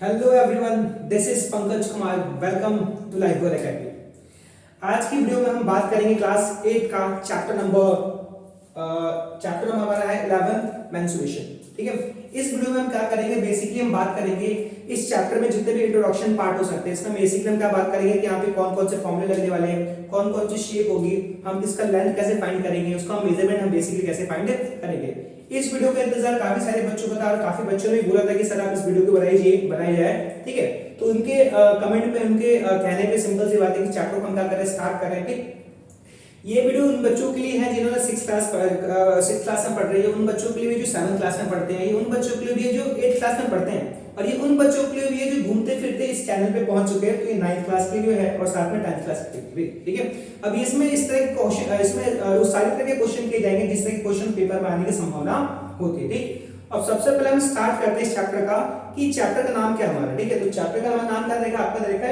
Hello everyone, this is Pankaj Kumar. Welcome to Life Goal Academy. आज की video में हम बात करेंगे क्लास 8 का चैप्टर नंबर हमारा है 11 मेंस्ट्रुएशन। ठीक है, इस वीडियो में हम क्या करेंगे, बेसिकली हम बात करेंगे इस चैप्टर में जितने भी इंट्रोडक्शन पार्ट हो सकते हैं। इसमें बेसिकली हम क्या बात करेंगे कि यहाँ पे कौन कौन से फॉर्मूले लगने वाले हैं, कौन कौन सी शेप होगी, हम इसका लेंथ कैसे फाइंड करेंगे, उसका मेजरमेंट हम बेसिकली कैसे फाइंड करेंगे। इस वीडियो का इंतजार काफी सारे बच्चों का था और काफी बच्चों ने बोला था कि सर आप इस वीडियो को बनाई जाए। ठीक है, तो उनके कमेंट पे, उनके कहने पे सिंपल सी बात है कि चैप्टर को हम क्या करें, स्टार्ट करें। ठीक, ये वीडियो उन बच्चों के लिए है जिन्होंने 6th क्लास में पढ़ रहे हैं, उन बच्चों के लिए भी जो 7th क्लास में पढ़ते हैं, ये उन बच्चों के लिए भी है जो 8th क्लास में पढ़ते हैं, और ये उन बच्चों के लिए भी है जो घूमते फिरते इस चैनल पे पहुंच चुके हैं। तो ये 9th क्लास के लिए है और साथ में 10th क्लास के लिए भी। ठीक है, अब इसमें इस तरह के क्वेश्चन, इसमें उस सारी तरह के क्वेश्चन किए जाएंगे जिस तरह के क्वेश्चन पेपर में आने की संभावना होती है। ठीक, अब सबसे पहले हम स्टार्ट करते हैं इस चैप्टर का कि चैप्टर का नाम क्या है हमारा। ठीक है, तो चैप्टर का नाम क्या रहेगा, आपका रहेगा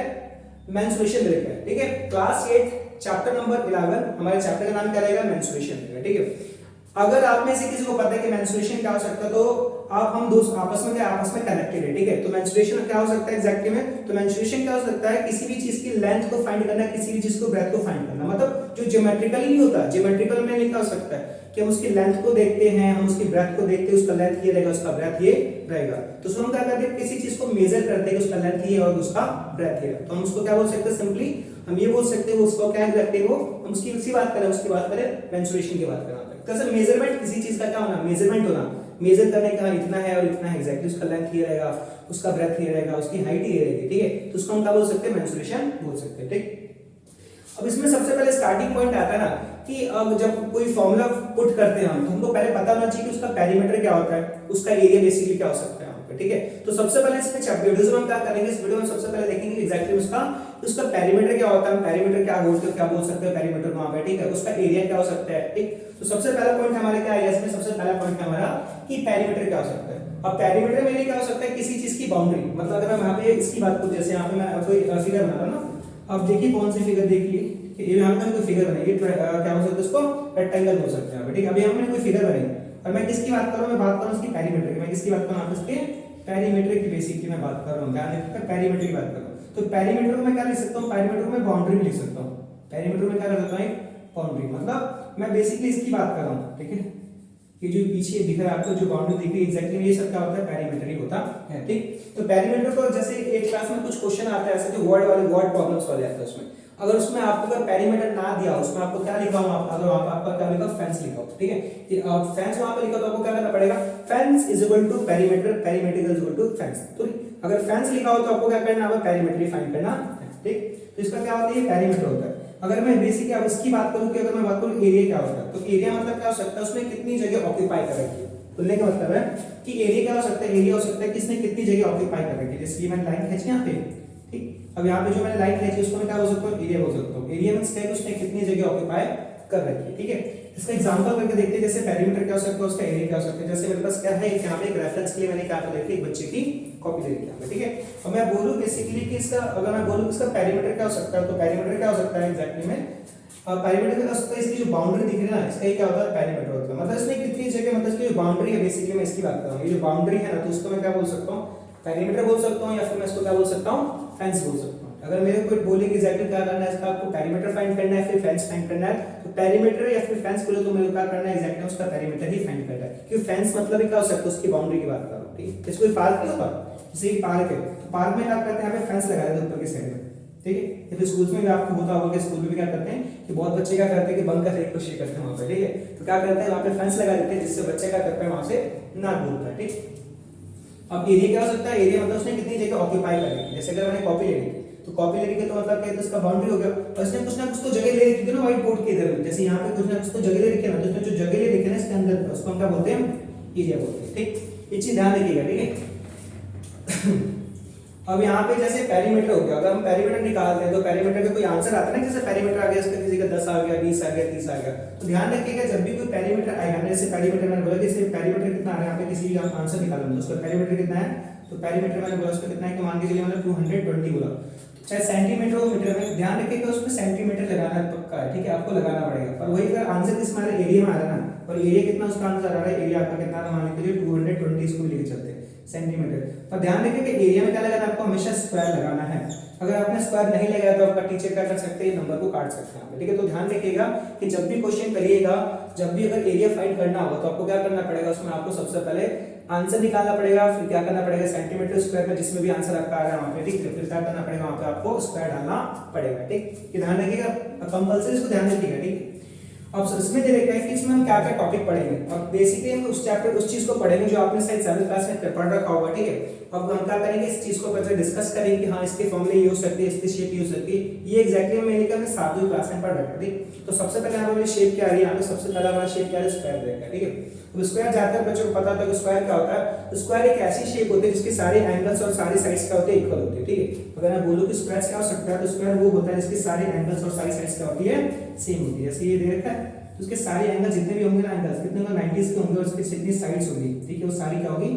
मेंस्ट्रुएशन रहेगा। ठीक है, क्लास 8 चैप्टर नंबर 11, हमारे चैप्टर का नाम क्या रहेगा, मेंस्ट्रुएशन रहेगा। ठीक है, अगर आप में से किसी को पता है कि मेंस्ट्रुएशन क्या हो सकता है तो आप हम दोस्त आपस में कनेक्टेड है। ठीक है, तो मेंस्ट्रुएशन क्या हो सकता है एग्जैक्टली में, तो मेंस्ट्रुएशन क्या हो सकता है, किसी भी चीज की लेंथ को फाइंड करना, किसी भी चीज को ब्रेथ को फाइंड करना। मतलब जो ज्योमेट्रिकली नहीं होता, ज्योमेट्रिकल में लिखा हो सकता है कि हम उसकी लेंथ को देखते हैं, हम उसकी ब्रेथ को देखते हैं, उसका लेंथ ये रहेगा, उसका ब्रेथ ये रहेगा। तो उसमें हम क्या करते हैं, किसी चीज को मेजर करते हैं कि उसका लेंथ ये और उसका ब्रेथ ये है, तो हम उसको क्या बोल सकते हैं, सिंपली हम ये बोल सकते हैं उसको क्या रखते हैं, वो हम उसकी बात करें मेंस्ट्रुएशन की बात करें। कैसे मेजरमेंट, किसी चीज का क्या होना, मेजरमेंट होना, मेजर करने का इतना है और इतना है एग्जैक्टली, उसका लेंथ ये रहेगा, उसका ब्रेथ ये रहेगा, उसकी हाइट ये रहेगी। ठीक है, तो उसको हम क्या बोल सकते हैं, मेंस्ट्रुएशन बोल सकते हैं। ठीक, अब इसमें सबसे पहले स्टार्टिंग पॉइंट आता है ना कि अब जब कोई फॉर्मूला पुट करते हैं हम, तो हमको पहले पता होना चाहिए कि उसका पेरीमीटर क्या होता है, उसका एरिया बेसिकली क्या हो सकता है। ठीक है, तो सबसे पहले इसमें वीडियो में हम क्या करेंगे, इस वीडियो में सबसे पहले देखेंगे एग्जैक्टली उसका पेरीमीटर क्या होता है, पेरीमीटर क्या बोल सकते हैं पेरीमीटर को वहां पे। ठीक है, उसका एरिया क्या हो सकता है। ठीक, तो सबसे पहला पॉइंट हमारे क्या है, इसमें सबसे पहला पॉइंट है हमारा कि पेरीमीटर क्या हो सकता है। अब पेरीमीटर में क्या हो सकता है, किसी चीज की बाउंड्री, मतलब अगर मैं यहाँ पे इसकी बात करूं, जैसे यहाँ पे मैं कोई फिगर बना रहा हूं ना, अब देखिए कौन सी फिगर देख ली, ये यहाँ पे कोई फिगर बनाई, क्या हो सकता है, इसको रेक्टेंगल हो सकता है। ठीक है, अभी हमने कोई फिगर बनाई और मैं किसकी बात कर रहा हूँ, मैं बात कर रहा हूँ उसकी पेरीमीटर की। मैं किसकी बात कर रहा हूँ, इसके पेरीमीटर की बेसिकली मैं बात कर रहा हूँ, ध्यान रखिएगा पेरीमीटर की बात कर रहा हूँ। तो पेरीमीटर को मैं क्या लिख सकता हूँ, पेरीमीटर को मैं बाउंड्री में लिख सकता हूँ। पेरीमीटर में क्या कर सकता हूँ, बाउंड्री, मतलब मैं बेसिकली इसकी बात कर रहा हूँ। ठीक है, ये जो पीछे दिख रहा है आपको, जो बाउंड्री दिख रही है एग्जैक्टली ये सब क्या होता है, पेरीमीटर ही होता है। ठीक, तो पेरीमीटर को जैसे एक क्लास में कुछ क्वेश्चन आता है ऐसे, जो वर्ड प्रॉब्लम्स वाले आते हैं, उसमें अगर उसमें आपको अगर पेरीमीटर ना दिया, उसमें आपको क्या लिखा हो, अगर आपका क्या लिखा, फेंस लिखा हो। ठीक है, कि फेंस वहां पे लिखा तो आपको क्या करना पड़ेगा, fence is equal to perimeter, perimeter is equal to fence. तो अगर फेंस लिखा हो तो आपको क्या करना है, पेरीमीटर फाइंड करना है। ठीक, तो इसका क्या होता है, पेरीमीटर होता है। अगर मैं बेसिक अब इसकी बात करूं कि अगर मैं बात करूं एरिया क्या होता है, तो एरिया मतलब क्या हो सकता है, उसने कितनी जगह ऑक्यूपाई कर रखी है। बोलने का मतलब है कि एरिया क्या हो सकता है, एरिया हो सकता है कि इसने कितनी जगह ऑक्यूपाई कर रखी है। जैसे ये मैंने लाइन खींची यहाँ पे, ठीक, अब यहाँ पे जो मैंने लाइन खींची उसको मैं क्या बोल सकता हूँ, एरिया बोल सकता हूँ। एरिया मींस क्या है, उसने कितनी जगह ऑक्यूपाई कर रखी है। ठीक है, इसका एग्जांपल करके देखते हैं, जैसे पेरीमीटर क्या हो सकता है, उसका एरिया क्या हो सकता है। जैसे मेरे पास क्या है, यहाँ पे एक रेफरेंस के लिए मैंने क्या कर रखी है, एक बच्चे की कॉपी ले रखी है। ठीक है, और मैं बोलूं बेसिकली कि इसका, अगर मैं बोलूं इसका पेरीमीटर क्या हो सकता है, तो पेरीमीटर क्या हो सकता है एग्जैक्टली में, पेरीमीटर क्या हो सकता है, इसकी जो बाउंड्री दिख रही है ना, इसका क्या होता है, पेरीमीटर होता है। मतलब इसने कितनी जगह, मतलब इसकी जो बाउंड्री है बेसिकली मैं इसकी बात कर रहा हूँ, ये जो बाउंड्री है ना, तो उसको मैं क्या बोल सकता हूँ, पेरीमीटर बोल सकता हूँ, या फिर मैं इसको क्या बोल सकता हूँ, फेंस बोल सकता हूँ। अगर मेरे को बोले कि एग्जैक्टली क्या करना है, इसका आपको पेरीमीटर फाइंड करना है फिर फेंस फाइंड करना है, तो पेरीमीटर या फिर फेंस बोले तो मेरे को क्या करना है, एग्जैक्टली उसका पेरीमीटर ही फाइंड करना है। क्योंकि फेंस मतलब क्या हो सकता है, उसकी बाउंड्री की बात कर रहा हूँ। ठीक है, इसको पार्क नहीं होता, जैसे पार्क है तो पार्क में क्या करते हैं, यहाँ पे फेंस लगा देते हैं ऊपर की साइड में। ठीक है, या फिर स्कूल्स में भी आपको होता होगा कि स्कूल में भी क्या करते हैं कि बहुत बच्चे क्या करते हैं कि बंक करने की कोशिश करते हैं वहां पे। ठीक है, तो क्या करते हैं, वहां पे फेंस लगा देते हैं जिससे बच्चे क्या करते हैं, वहां से ना बोलता है। ठीक, अब एरिया क्या हो सकता है, एरिया मतलब उसने कितनी जगह ऑक्यूपाई कर रखी है। जैसे अगर मैंने कॉपी ले ली तो कॉपी ले ली तो मतलब क्या है, इसका बाउंड्री हो गया, और इसने कुछ ना कुछ तो जगह ले रखी थी ना व्हाइट बोर्ड के इधर, जैसे यहाँ पे कुछ ना कुछ तो जगह ले रखी है ना, तो इसने जो जगह ले रखी है ना इसके अंदर, उसको हम क्या बोलते हैं, एरिया बोलते हैं। ठीक, ये चीज ध्यान रखिएगा। ठीक है, अब यहाँ पे जैसे पेरीमीटर हो गया, अगर हम पेरीमीटर निकालते हैं तो पेरीमीटर का कोई आंसर आता है ना, जैसे पेरीमीटर आ गया, इसका किसी का 10 आ गया, 20 आ गया, 30 आ गया, तो ध्यान रखिएगा जब भी कोई पेरीमीटर आएगा, जैसे पेरीमीटर मैंने बोला कि इससे पेरीमीटर कितना आ रहा है, यहाँ पे किसी भी आंसर निकालना है उसका पेरीमीटर कितना है, तो पेरीमीटर मैंने बोला उसका कितना है कि मान के चलिए मैंने 220 बोला, चाहे सेंटीमीटर हो मीटर में, ध्यान रखिएगा उसमें सेंटीमीटर लगाना पक्का है। ठीक है, आपको लगाना पड़ेगा, पर वही अगर आंसर किस में एरिया में आ रहा है ना, और एरिया कितना उसका आंसर आ रहा है, एरिया आपका कितना मान के चलिए 220 इसको लेके चलते हैं। सेंटीमीटर। पर ध्यान रखिए कि एरिया में क्या लगाना है, आपको हमेशा स्क्वायर लगाना है। अगर आपने स्क्वायर नहीं लगाया तो आपका टीचर क्या कर सकते हैं, नंबर को काट सकते हैं, ठीक है। तो ध्यान रखिएगा कि जब भी क्वेश्चन करिएगा, जब भी अगर एरिया फाइंड करना होगा तो आपको क्या करना पड़ेगा, उसमें आपको सबसे पहले आंसर निकालना पड़ेगा, फिर क्या करना पड़ेगा सेंटीमीटर स्क्वायर में जिसमें भी आंसर आपका आ रहा है वहां पे, ठीक है। फिर क्या करना पड़ेगा, वहां पे आपको स्क्वायर डालना पड़ेगा, ठीक। ये ध्यान रखिएगा, कंपल्सरी इसको ध्यान रखिएगा, ठीक। अब इसमें दे रखा है कि इसमें हम क्या क्या टॉपिक पढ़ेंगे, और बेसिकली हम उस चैप्टर उस चीज को पढ़ेंगे जो आपने शायद 7th क्लास में पढ़ रखा होगा, ठीक है। अब हम क्या करेंगे, इस चीज को पहले डिस्कस करेंगे कि हाँ इसके फॉर्मूले ये हो सकते हैं, इसकी शेप ये हो सकती है। ये एग्जैक्टली मैंने कहा 7वीं क्लास में पढ़ रखा है, ठीक। तो सबसे पहले हमारी शेप क्या आ रही है, यहाँ पे सबसे पहला हमारा शेप क्या है, स्क्वायर रहेगा, ठीक है। अब स्क्वायर ज्यादातर बच्चों को पता था कि स्क्वायर क्या होता है। तो स्क्वायर एक ऐसी शेप होती है जिसके सारे एंगल्स और सारी साइड्स क्या होते हैं, इक्वल होते हैं, ठीक है। अगर मैं बोलूं कि स्क्वायर क्या हो सकता है, तो स्क्वायर वो होता है जिसके सारे एंगल्स और सारी साइड्स क्या होती है, सेम होती है। जैसे ये दे रखा है, तो उसके सारे एंगल जितने भी होंगे ना, एंगल्स कितने होंगे, 90 के होंगे, और उसकी जितनी साइड्स होंगी, ठीक है, वो सारी क्या होगी,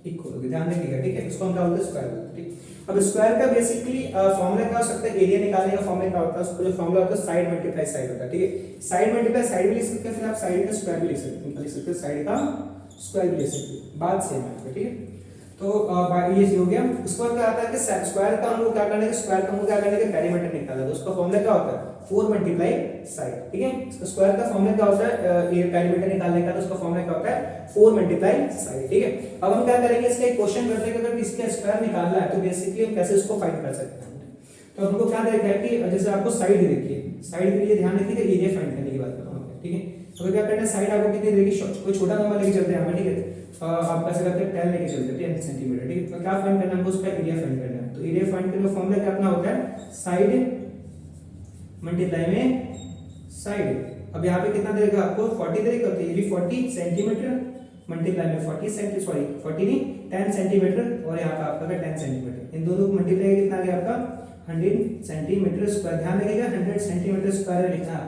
इक्वल होगी। ध्यान रखिएगा, ठीक है। इसको हम क्या बोलते हैं, स्क्वायर बोलते हैं, ठीक। अब स्क्वायर का बेसिकली फॉर्मूला क्या हो सकता है, एरिया निकालने का फॉर्मूला क्या होता है, उसका जो फॉर्मूला होता है साइड मल्टीप्लाई साइड होता है, ठीक है। साइड मल्टीप्लाई साइड भी लिख सकते हैं, फिर आप साइड का स्क्वायर भी लिख सकते हैं, साइड का स्क्वायर भी लिख सकते हैं, बात सेम है, ठीक है। तो ये हो गया। उसके बाद क्या आता है कि स्क्वायर का हमको क्या करने का, स्क्वायर का हमको क्या करने का, पेरीमीटर निकालना है। तो उसका फॉर्मूला क्या होता है, 4 मल्टीप्लाई साइड, ठीक है। इसका स्क्वायर का फॉर्मूला क्या होता है, ये पेरीमीटर निकालने का, तो उसका फॉर्मूला क्या होता है, 4 मल्टीप्लाई साइड, ठीक है। अब हम क्या करेंगे, इसका एक क्वेश्चन करते हैं कि अगर इसका स्क्वायर निकालना है तो बेसिकली हम कैसे उसको फाइंड कर सकते हैं। तो हमको क्या देखा है कि जैसे आपको साइड दे रखी है, साइड के लिए ध्यान रखिए एरिया फाइंड करने की बात कर रहा हूं, ठीक है। तो क्या करना है, साइड आपको कितनी दे रखी, कोई छोटा नंबर लेके चलते हैं हम, ठीक है। आप कैसे करते हैं, 10 लेके चलते हैं, 10 सेंटीमीटर, ठीक है। तो क्या फाइंड करना है हमको, उसका एरिया फाइंड करना है। तो एरिया फाइंड करने का फॉर्मूला क्या अपना होता है, साइड मल्टीप्लाई में साइड। अब यहाँ पे कितना देगा आपको, 40 देगा, तो ये भी 40 सेंटीमीटर मल्टीप्लाई में 40 सेंटीमीटर, सॉरी 40 नहीं 10 सेंटीमीटर, और यहाँ पे आपका 10 सेंटीमीटर, इन दोनों को मल्टीप्लाई कितना आ गया आपका 100 सेंटीमीटर स्क्वायर। ध्यान रखिएगा 100 सेंटीमीटर स्क्वायर लिखना,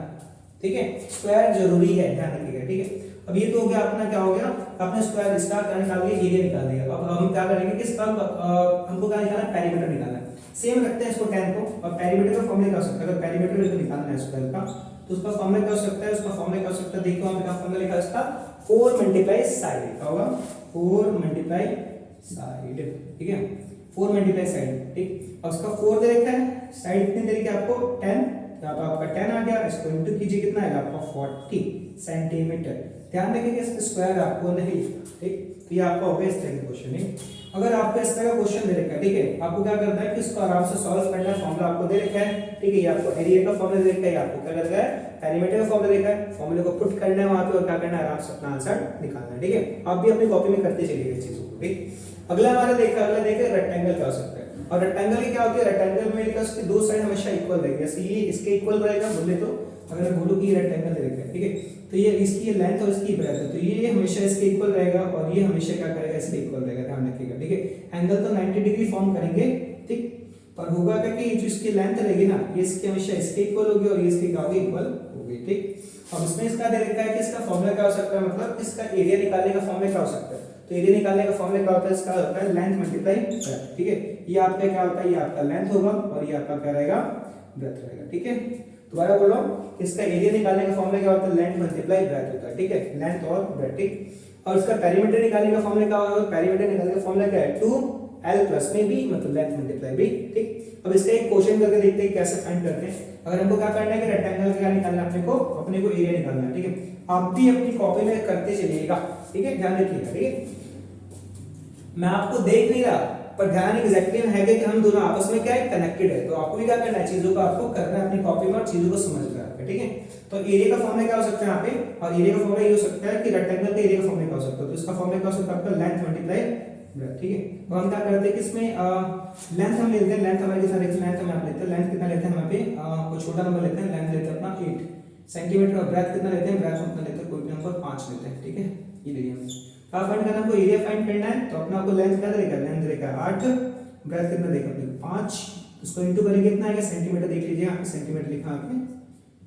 ठीक है। स्क्वायर जरूरी है, ध्यान रखिएगा, ठीक है। अब ये तो हो गया अपना, क्या हो गया, आपने स्क्वायर इसका क्या निकाल लिया, एरिया निकाल दिया। अब हम क्या करेंगे कि इसका हमको क्या निकालना है, पेरीमीटर निकालना है। सेम रखते हैं इसको 10 को, और पेरीमीटर का फॉर्मूला क्या हो सकता है, अगर पेरीमीटर को निकालना है स्क्वायर का, तो उसका फॉर्मूला क्या हो सकता है, उसका फॉर्मूला क्या हो सकता है, देखो हम क्या फॉर्मूला लिखा है इसका, 4 मल्टीप्लाई साइड, क्या होगा, 4 मल्टीप्लाई साइड, ठीक है, 4 मल्टीप्लाई साइड, ठीक। और उसका 4 दे रखा है, साइड कितनी दे रखी है आपको 10, तो आपका 10 आ गया, इसको इंटू कीजिए, कितना आएगा आपका 40 सेंटीमीटर। ध्यान रखिएगा इसका स्क्वायर आपको नहीं लिखना, ठीक। तो ये आपका होगा इस तरह का क्वेश्चन है। अगर आपको इस तरह का क्वेश्चन दे रखा है, ठीक है, आपको क्या करना है कि इसको आराम से सॉल्व करना है। फॉर्मूला आपको दे रखा है, ठीक है, ये आपको एरिया का फॉर्मूला दे रखा है, आपको क्या कर रखा है, पेरीमीटर का फॉर्मूला देखा है, फॉर्मूले को पुट करना है वहां पे, और क्या करना है, आराम से अपना आंसर निकालना है, ठीक है। आप भी अपनी कॉपी में करते चलिए इस चीजों को, ठीक। अगला हमारा अगला देखें रेक्टेंगल क्या हो सकता है। और रेक्टेंगल की क्या होती है, रेक्टेंगल में इसकी दो साइड हमेशा इक्वल रहेगी, जैसे ये इसके इक्वल रहेगा, बोले तो अगर मैं बोलूं कि रेक्टेंगल दे रखा है, ठीक है, तो ये इसकी ये लेंथ और इसकी ब्रेड्थ है, तो ये हमेशा इसके इक्वल रहेगा, और ये हमेशा क्या करेगा, इसके इक्वल रहेगा, ध्यान रखिएगा, ठीक है। एंगल तो 90 डिग्री फॉर्म करेंगे, ठीक, पर होगा क्या कि जो इसकी लेंथ रहेगी ना, ये इसके हमेशा इसके इक्वल होगी, और ये इसके क्या होगी, इक्वल होगी, ठीक। अब इसमें इसका दे रखा है कि इसका फॉर्मूला क्या हो सकता है, मतलब इसका एरिया निकालने का फॉर्मूला क्या हो सकता है। तो एरिया निकालने का फॉर्मूला क्या होता है, इसका होता है लेंथ मल्टीप्लाई ब्रेड्थ, ठीक है। ये आपका क्या होता है, ये आपका लेंथ होगा, और ये आपका क्या रहेगा, ब्रेड्थ रहेगा, ठीक है। दोबारा बोल रहा हूं, इसका एरिया निकालने का फॉर्मूला क्या होता है, लेंथ मल्टीप्लाई ब्रेड्थ होता है, ठीक है, लेंथ और ब्रेड्थ, ठीक। और इसका पेरीमीटर निकालने का फॉर्मूला क्या होगा, पेरीमीटर निकालने का फॉर्मूला क्या है, 2l प्लस में b, मतलब लेंथ मल्टीप्लाई b, ठीक। अब इसका एक क्वेश्चन करके देखते हैं कैसे फाइंड करते हैं। अगर हमको क्या करना है कि रेक्टेंगल का निकालना है, अपने को एरिया निकालना है, ठीक है। आप भी अपनी कॉपी में करते चलिएगा, ठीक है, ध्यान रखिएगा, ठीक है। मैं आपको देख नहीं रहा, पर ध्यान एग्जैक्टली है कि हम दोनों आपस में क्या है, कनेक्टेड है। तो आपको भी क्या करना है, चीजों को आपको करना है अपनी कॉपी में, और चीजों को समझना है, ठीक है। तो एरिया का फॉर्मूला क्या हो सकता है यहाँ पे, और एरिया का फॉर्मूला ये हो सकता है कि रेक्टेंगल का एरिया का फॉर्मूला क्या हो सकता है, तो इसका फॉर्मूला क्या हो सकता है आपका, लेंथ मल्टीप्लाई ब्रेड्थ, ठीक है। तो हम क्या करते हैं कि इसमें लेंथ हम लेते हैं, लेंथ हमारे कितना लेते हैं, लेंथ हम लेते हैं, लेंथ कितना लेते हैं, यहाँ पे कोई छोटा नंबर लेते हैं, लेंथ लेते हैं अपना 8 सेंटीमीटर, और ब्रेड्थ कितना लेते हैं, ब्रेड्थ हम लेते हैं कोई भी नंबर 5 लेते हैं, ठीक है। ये ले लिया क्या फाइंड करना, हमको एरिया फाइंड करना है, तो अपना आपको लेंथ क्या देगा, लेंथ देगा 8, ब्रेड्थ कितना देगा अपने 5, उसको इनटू करेंगे कितना आएगा, सेंटीमीटर देख लीजिए, यहाँ पे सेंटीमीटर लिखा आपने,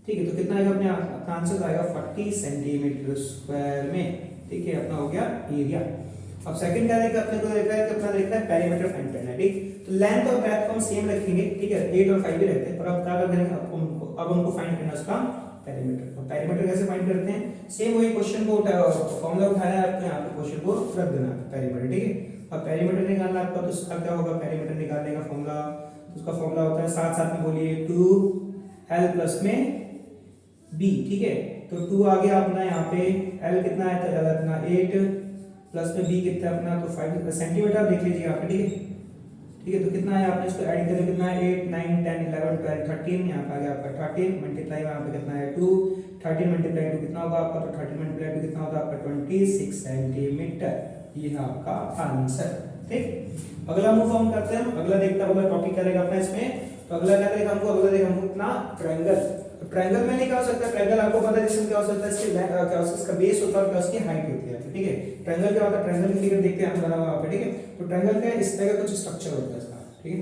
ठीक है। तो कितना आएगा अपने अपना आंसर आएगा 40 सेंटीमीटर स्क्वायर में, ठीक है, अपना हो गया एरिया। अब सेकंड क्या देखा अपने को, देखा है कि अपना देखना है पेरीमीटर फाइंड करना है, ठीक। तो लेंथ और ब्रेड्थ को हम सेम रखेंगे, ठीक है, 8 और 5 भी रहते हैं, पर अब क्या करेंगे, अब हमको फाइंड करना है उसका पेरीमीटर। तो पेरीमीटर कैसे फाइंड करते हैं, सेम वही क्वेश्चन को फॉर्मूला उठाया है आपने, यहाँ पे क्वेश्चन को रख देना पेरीमीटर, ठीक है। अब पेरीमीटर निकालना आपका, तो उसका क्या होगा, पेरीमीटर निकालने का फॉर्मूला, उसका फॉर्मूला होता है, साथ साथ में बोलिए 2l प्लस में b, ठीक है। तो 2 आ गया अपना यहाँ पे, l कितना है तो l अपना 8 प्लस में b कितना है अपना, तो 5 सेंटीमीटर देख लीजिए यहाँ पे, ठीक है। ठीक है, तो कितना है, आपने इसको ऐड करें कितना है, 8 9 10 11 12 13, यहाँ पे आ गया आपका 13 मल्टीप्लाई यहाँ पे कितना है 2, 13 मल्टीप्लाई 2 कितना होगा आपका, तो 13 मल्टीप्लाई 2 कितना होगा आपका 26 सेंटीमीटर, ये है आपका आंसर, ठीक। अगला मूव ऑन करते हैं, अगला देखते हैं अगला टॉपिक क्या रहेगा अपना इसमें। तो अगला क्या रहेगा हमको, अगला रहेगा हमको अपना ट्रायंगल। ट्रायंगल में क्या हो सकता है, ट्रायंगल आपको पता है जिसमें क्या हो सकता है, इसके क्या हो सकता है, इसका बेस होता है और क्या उसकी हाइट होती है, ठीक है। ट्रायंगल क्या होता है, ट्रायंगल की फिगर देखते हैं हम बना हुआ यहाँ पे, ठीक है। तो ट्रायंगल का इस तरह का कुछ स्ट्रक्चर होता है इसका, ठीक है,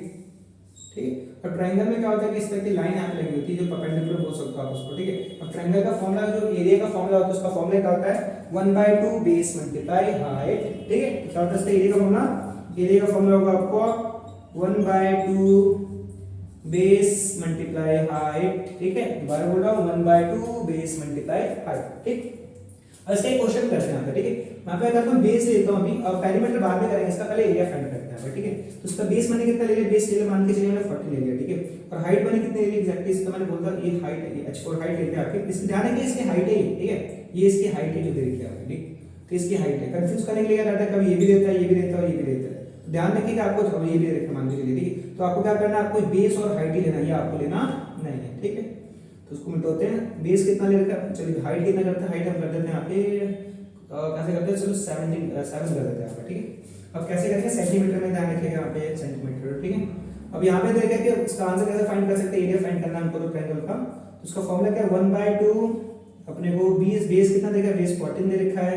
ठीक है। और ट्रायंगल में क्या होता है कि इस तरह की लाइन यहाँ पे लगी होती है जो परपेंडिकुलर बोल सकते हो आप उसको, ठीक है। अब ट्रायंगल का फॉर्मूला, जो एरिया का फॉर्मूला होता है उसका फॉर्मूला क्या होता है, 1/2 बेस मल्टीप्लाई हाइट, ठीक है। क्या होता है इसका एरिया का फॉर्मूला, एरिया का फॉर्मूला होगा आपको 1/2 बेस मल्टीप्लाई हाइट, ठीक है। दोबारा बोल रहा हूँ 1/2 बेस मल्टीप्लाई हाइट, ठीक। और इसका एक क्वेश्चन करते हैं यहाँ पे, ठीक है। यहाँ पे अगर मैं बेस लेता हूँ अभी, और पेरीमीटर बाद में करेंगे, इसका पहले एरिया फाइंड करते हैं, ठीक है। तो इसका बेस मैंने कितना ले लिया, बेस ले लिया मान के चलिए मैंने 40 ले लिया, ठीक है। और हाइट मैंने कितनी ले ली एग्जैक्टली, इसका मैंने बोलता ये हाइट है, h4 हाइट लेते हैं आपके, इसमें ध्यान है कि इसकी हाइट है, ठीक है। ये इसकी हाइट है जो दे रखी है आपने, ठीक। तो इसकी हाइट है, कंफ्यूज करने के लिए क्या करता है, कभी ये भी देता है, ये भी देता है और ये भी देता है। तो ध्यान रखिएगा आपको, अब ये भी रखना मान के चलिए, ठीक है। तो आपको क्या करना है, आपको बेस और हाइट ही लेना है, ये आपको लेना नहीं है, ठीक है। तो उसको मिटाते हैं, बेस कितना ले रखा है, चलिए हाइट कितना करते हैं, हाइट हम कर देते हैं यहाँ पे कैसे करते हैं, चलो 7 कर देते हैं यहाँ पे, ठीक है। अब कैसे करते हैं, सेंटीमीटर में ध्यान रखिएगा यहाँ पे सेंटीमीटर, ठीक है। अब यहाँ पे देखिए कि इसका आंसर कैसे फाइंड कर सकते हैं, एरिया फाइंड करना हमको तो ट्रायंगल का। तो उसका फॉर्मूला क्या है, 1/2 अपने को बेस कितना देगा, बेस 14 दे रखा है।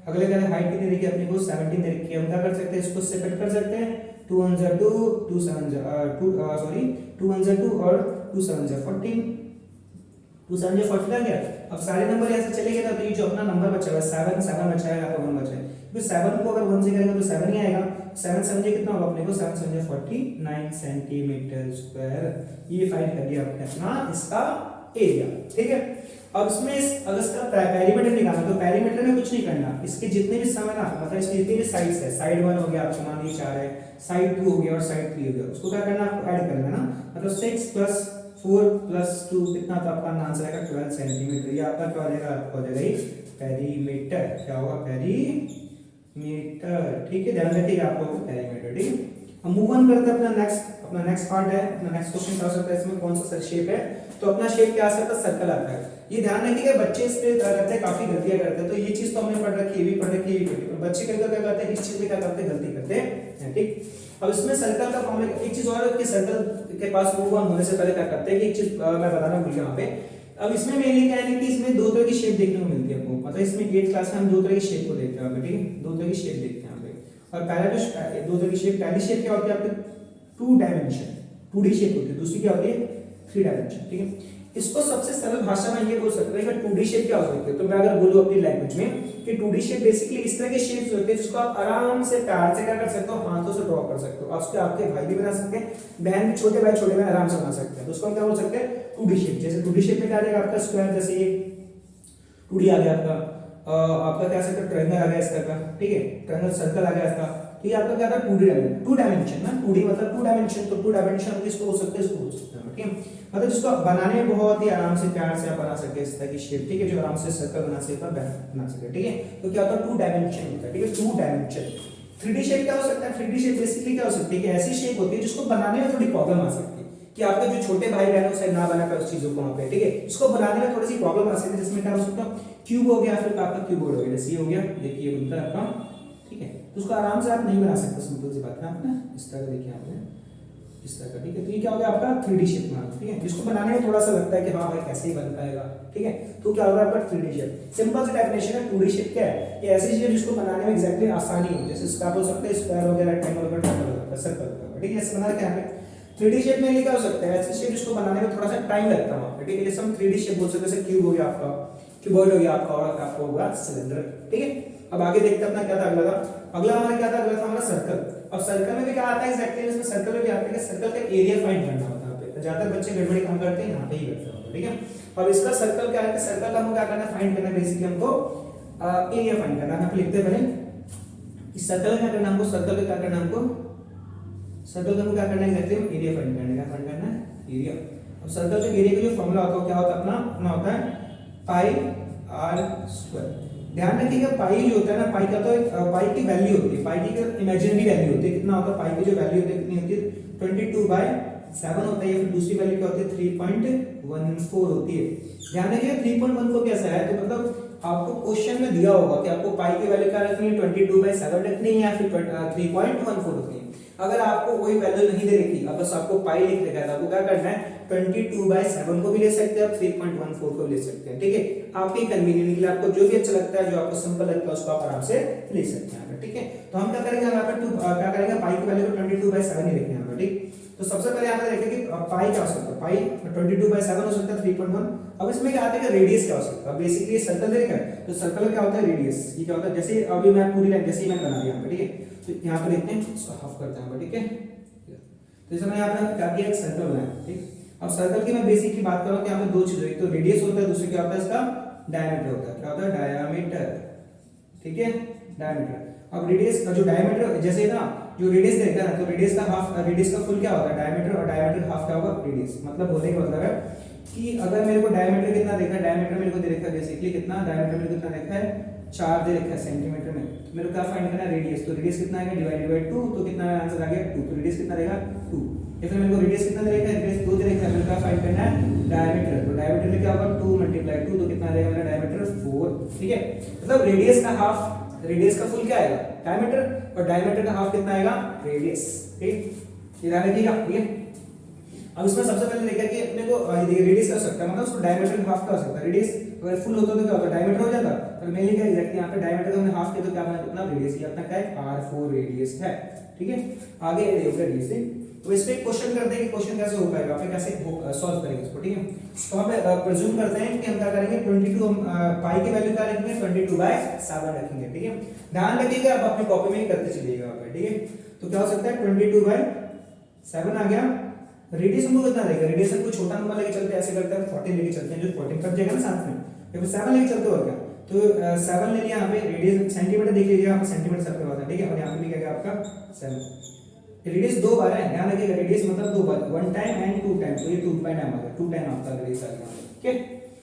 अगले क्या है, हाइट कितनी देखिए अपने को 17 दे रखी है। हम क्या कर सकते हैं, इसको सेपरेट कर सकते हैं, 2 1 2 2 7 2 सॉरी 2 1 2 और 2 7 14, 2 7 14 आ गया। अब सारे नंबर ऐसे चले गए तो ये जो अपना नंबर बचा हुआ 7 7 बचा है, यहाँ पर 1 बचा है। तो 7 को अगर 1 से करेंगे तो 7 ही आएगा। 7 समझे कितना होगा अपने को, 7 समझे 49 सेंटीमीटर स्क्वायर। ये फाइंड कर लिया आपने अपना इसका एरिया, ठीक है। अब इसमें अगर इसका पेरीमीटर निकालना, तो पेरीमीटर में कुछ नहीं करना, इसके जितने भी सम है ना, मतलब इसकी जितनी भी साइड्स है, साइड 1 हो गया आपको मान लीजिए 4 है, साइड 2 हो गया और साइड 3 हो गया, उसको क्या करना आपको ऐड करना ना, मतलब 6 + 4 + 2 कितना, तो आपका आंसर आएगा 12 सेंटीमीटर। ये आपका क्या हो जाएगा, आपका हो जाएगा पेरीमीटर। क्या होगा, पेरीमीटर, ठीक है। ध्यान रखिएगा आपको पेरीमीटर, ठीक है। हम मूव ऑन करते हैं अपना नेक्स्ट पार्ट है, अपना नेक्स्ट क्वेश्चन क्या हो सकता है, इसमें कौन सा शेप है। तो अपना शेप क्या आ सकता है, सर्कल आता है। ये ध्यान रखिएगा, बच्चे इस पे करते हैं, काफी गलतियां करते हैं। तो ये चीज तो हमने पढ़ रखी है, ये भी पढ़ रखी है, बच्चे क्या करते हैं, इस चीज में क्या करते हैं, गलती करते हैं, ठीक। अब इसमें सर्कल का फॉर्मूला, एक चीज और है कि सर्कल के पास मूव ऑन होने से पहले क्या करते हैं कि एक चीज मैं बताना भूल गया यहाँ पे। अब इसमें मेनली क्या है कि इसमें दो तरह की शेप देखने को मिलती है हमको, मतलब इसमें 8th क्लास में हम दो तरह की शेप को देखते हैं, ठीक है, दो तरह की शेप देखते हैं यहाँ पे। और पहला जो दो तरह की शेप, पहली शेप क्या होती है आपकी 2 डायमेंशन 2D शेप होती है, दूसरी क्या होती है 3 डायमेंशन, ठीक है। इसको सबसे सरल भाषा में ये बोल सकते हैं कि 2D शेप क्या हो सकती है। तो मैं अगर बोलूं अपनी लैंग्वेज में कि 2D शेप बेसिकली इस तरह के शेप्स होते हैं जिसको आप आराम से प्यार से क्या कर सकते हो, हाथों से ड्रॉ कर सकते हो। आप उसके आपके भाई भी बना सकते हैं, बहन भी, छोटे भाई छोटे बहन आराम से बना सकते हैं। तो उसको हम क्या बोल सकते हैं 2D शेप। जैसे 2D शेप में क्या आ जाएगा आपका स्क्वायर, जैसे ये 2D आ गया आपका, आपका क्या सकता है ट्रायंगल आ गया इस तरह का, ठीक है, ट्रायंगल सर्कल आ गया इसका। तो ये आपका क्या था 2 डायमेंशन ना, 2D मतलब 2 डायमेंशन। तो 2 डायमेंशन किसको हो सकते हैं, इसको हो सकते हैं, ठीक है। मतलब जिसको बनाने में बहुत ही आराम से प्यार से आप बना सकते हैं इस तरह की शेप, ठीक है, जो आराम से सर्कल बना सकते हैं, बना सकते हैं, ठीक है। तो क्या होता है 2 डायमेंशन होता है, ठीक है, 2 डायमेंशन। 3D शेप क्या हो सकता है, 3D शेप बेसिकली क्या हो सकती है कि ऐसी शेप होती है जिसको बनाने में थोड़ी प्रॉब्लम आ सकती है, कि आपके जो छोटे भाई बहन उसे ना बना पाए उस चीजों को वहां पे, ठीक है, इसको बनाने में थोड़ी सी प्रॉब्लम आ सकती है। जिसमें क्या हो सकता है क्यूब हो गया, फिर आपका क्यूबोर्ड हो गया, जैसे ये हो गया, देखिए बनता है आपका, ठीक है। तो उसको आराम से आप नहीं बना सकते, सिंपल सी बात है। आपने इस तरह देखिए आपने इस तरह का, ठीक है। तो ये क्या हो गया आपका 3D शेप बना, ठीक है, जिसको बनाने में थोड़ा सा लगता है कि हाँ भाई कैसे ही बन पाएगा, ठीक है। तो क्या होगा आपका 3D शेप। सिंपल सी डेफिनेशन है 2D शेप क्या है, ये ऐसी शेप जिसको बनाने में एग्जैक्टली आसानी हो, जैसे इसका बोल सकते हैं स्क्वायर वगैरह, रेक्टेंगल वगैरह, ट्रायंगल वगैरह, सर्कल वगैरह, ठीक है, ऐसे बना के यहाँ पे 3D शेप में क्या हो सकता है, ऐसी शेप जिसको बनाने में थोड़ा सा टाइम लगता है वहां पे, ठीक है। जैसे हम 3D शेप बोल सकते हैं, जैसे क्यूब हो गया आपका, क्यूबॉइड हो गया आपका, और आपको होगा सिलेंडर, ठीक है। अब आगे देखते हैं अपना क्या था अगला हमारा क्या था, अगला था हमारा सर्कल। अब सर्कल में भी क्या आता है एग्जैक्टली, इसमें सर्कल में भी आता है कि सर्कल का एरिया फाइंड करना होता है यहाँ पे। ज्यादातर बच्चे गड़बड़ी काम करते हैं, यहाँ पे ही करते हैं, ठीक है। अब इसका सर्कल क्या है, सर्कल का हमको क्या करना है, फाइंड करना है, बेसिकली हमको एरिया फाइंड करना है। लिखते हैं पहले सर्कल क्या करना हमको, सर्कल का क्या करना हमको, सर्कल का क्या करना है एग्जैक्टली, एरिया फाइंड करना है। क्या फाइंड करना है, एरिया। अब सर्कल के एरिया का जो फॉर्मूला होता है क्या होता है अपना, अपना होता है पाई आर स्क्वायर। ध्यान रखिएगा पाई जो होता है ना, पाई का तो पाई की वैल्यू होती है, पाई की इमेजिनरी वैल्यू होती है, कितना होता है पाई की जो वैल्यू होती है कितनी होती है 22/7 होता है, या फिर दूसरी वैल्यू क्या होती है 3.14 होती है। ध्यान रखिएगा 3.14 कैसा है, तो मतलब आपको क्वेश्चन में दिया होगा कि आपको पाई की वैल्यू क्या रखनी है 22/7 रखनी है या फिर 3.14 रखनी है। अगर आपको कोई वैल्यू नहीं दे रखी, अब बस आपको पाई लिख रखा है, तो आपको क्या करना है 22/7 को भी ले सकते हैं, 3.14 को भी ले सकते हैं, ठीक है। आपके कन्वीनियंट के लिए आपको जो भी अच्छा लगता है, जो आपको सिंपल लगता है उसको आप आराम से ले सकते हैं, ठीक है। तो हम क्या करेंगे, यहाँ पे क्या करेंगे, पाई की वैल्यू को 22/7 ही रखेंगे यहाँ पे, ठीक। तो सबसे पहले यहाँ पे देखेंगे कि पाई क्या हो सकता है, पाई 22/7 हो सकता है 3.1। अब इसमें क्या आता है कि रेडियस क्या हो सकता है, बेसिकली सर्कल देखा है तो सर्कल क्या होता है रेडियस, ये क्या होता है, जैसे अभी मैं पूरी लाइन जैसे ही मैंने बना दिया यहाँ पे, ठीक है। तो यहाँ पे लिखते हैं, इसको हाफ करते हैं, ठीक है। तो जैसे मैंने यहाँ पे क्या किया, एक सर्कल बनाया, ठीक। अब सर्कल की मैं बेसिक की बात करूँ तो यहाँ पे दो चीजें, एक तो रेडियस होता है, दूसरी क्या होता है इसका डायमीटर होता है, क्या होता है डायमीटर, ठीक है, डायमीटर। अब रेडियस का जो डायमीटर जैसे ना जो रेडियस देखा है ना, तो रेडियस का हाफ, रेडियस का फुल क्या होता है डायमीटर, और डायमीटर हाफ क्या होगा रेडियस। मतलब बोलने का मतलब है कि अगर मेरे को डायमीटर कितना देखा है, डायमीटर मेरे को दे रखा है बेसिकली कितना, डायमीटर मेरे को कितना देखा है 4 दे रखा है सेंटीमीटर में, तो मेरे को क्या फाइंड करना है रेडियस। तो रेडियस कितना आएगा डिवाइडेड बाय 2, तो कितना आंसर आ गया 2। तो रेडियस कितना रहेगा 2। या फिर मेरे को रेडियस कितना दे रखा है, रेडियस 2 दे रखा है, मेरे को क्या फाइंड करना है डायमीटर। तो डायमीटर में क्या होगा 2 × 2, तो कितना रहेगा मेरा डायमीटर 4, ठीक है। मतलब रेडियस का हाफ, रेडियस का फुल क्या आएगा डायमीटर, और डायमीटर का हाफ कितना आएगा रेडियस, ठीक। ये ध्यान रखिएगा, ठीक है। अब इसमें सबसे पहले देखा कि अपने को रेडियस क्या हो सकता है, मतलब उसको डायमीटर का हाफ क्या हो सकता है, रेडियस अगर फुल होता तो क्या होता डायमीटर हो जाता, पर मेनली क्या एग्जैक्टली यहाँ पे डायमीटर का हमने हाफ किया तो क्या बना कितना रेडियस, ये अपना क्या है r4 रेडियस है, ठीक है। आगे देखो रेडियस, तो इस पे क्वेश्चन करते हैं कि क्वेश्चन कैसे हो पाएगा, फिर कैसे सॉल्व करेंगे इसको, ठीक है। तो हम प्रिज्यूम करते हैं कि हम क्या करेंगे 22, हम पाई की वैल्यू क्या रखेंगे 22/7 रखेंगे, ठीक है। ध्यान रखिएगा आप अपनी कॉपी में ही करते चलिएगा आप, ठीक है। तो क्या हो सकता है 22/7 आ गया। रेडियस हमको कितना रहेगा, रेडियस हम कोई छोटा नंबर लेके चलते हैं, ऐसे करते हैं 14 लेके चलते हैं, जो 14 कट जाएगा ना साथ में, या फिर 7 लेके चलते हो क्या, तो 7 ले लिया। यहाँ पे रेडियस सेंटीमीटर देख लीजिए, यहाँ पे सेंटीमीटर सबके पास है, ठीक है। और यहाँ पे भी क्या गया आपका 7। रेडियस 2 बार है, ध्यान रखिएगा रेडियस मतलब 2 बार, 1 टाइम एंड 2 टाइम, तो ये 2 टाइम आ गया, 2 टाइम आपका रेडियस आ गया, ठीक है।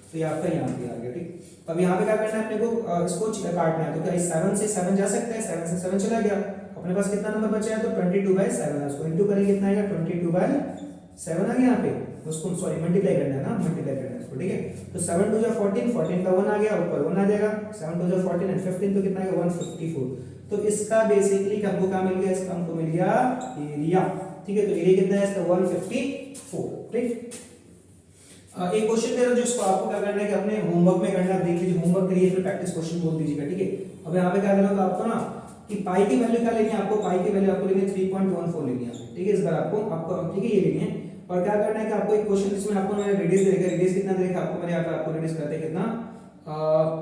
तो ये आपका यहाँ पे आ गया, ठीक। अब यहाँ पे क्या करना है अपने को, इसको काटना है, तो क्या 7 से 7 जा सकता है, 7 से 7 चला गया, अपने पास कितना नंबर बचा है तो 22/7, उसको इंटू करेंगे कितना आएगा 22/7 आ गया यहाँ पे, उसको सॉरी मल्टीप्लाई करना है ना, मल्टीप्लाई करना है इसको, ठीक है। तो 7 2 14, 14 का 1 आ गया, ऊपर 1 आ जाएगा, 7 2 14 एंड 15, तो कितना आएगा 154। तो इसका बेसिकली हमको क्या मिल गया, इसका हमको मिल गया एरिया, ठीक है। तो एरिया कितना है इसका 154, ठीक। एक क्वेश्चन दे रहा हूं जिसको आपको क्या करना है कि अपने होमवर्क में करना, देख लीजिए होमवर्क करिए फिर प्रैक्टिस क्वेश्चन बोल दीजिएगा, ठीक है। अब यहाँ पे क्या करना होगा आपको ना कि पाई की वैल्यू क्या लेनी है आपको, पाई की वैल्यू आपको लेनी है 3.14 लेनी है, ठीक है। इस बार आपको ठीक है ये लेनी है। और क्या करना है कि आपको एक क्वेश्चन जिसमें आपको मैंने रेडियस दे रखा है, रेडियस कितना दे रखा है आपको, मैंने यहाँ पे आपको रेडियस कहते हैं कितना,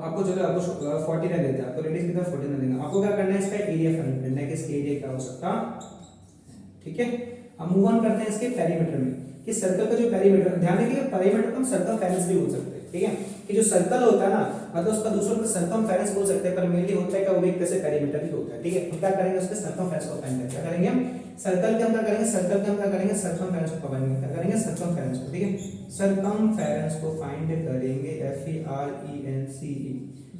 आपको चलो आपको 49 देते हैं, आपको रेडियस कितना 49 देंगे। आपको क्या करना है इसका एरिया फाइंड करना है कि इसका एरिया क्या हो सकता, ठीक है। अब मूव ऑन करते हैं इसके पेरीमीटर में, कि सर्कल का जो पेरीमीटर, ध्यान रखिए पेरीमीटर को हम सर्कमफेरेंस भी बोल सकते हैं, ठीक है। कि जो सर्कल होता है ना, मतलब उसका दूसरों को सर्कमफेरेंस बोल सकते हैं, पर मेनली होता है क्या वो एक तरह से पेरीमीटर ही होता है, ठीक है। हम क्या करेंगे उसके सर्कमफेरेंस को फाइंड करेंगे, क्या करेंगे हम सर्कल के हम क्या करेंगे, सर्कल के हम क्या करेंगे सर्कमफेरेंस को फाइंड करेंगे, क्या करेंगे सर्कमफेरेंस को, ठीक है। सर्कमफेरेंस को फाइंड करेंगे FERENCE,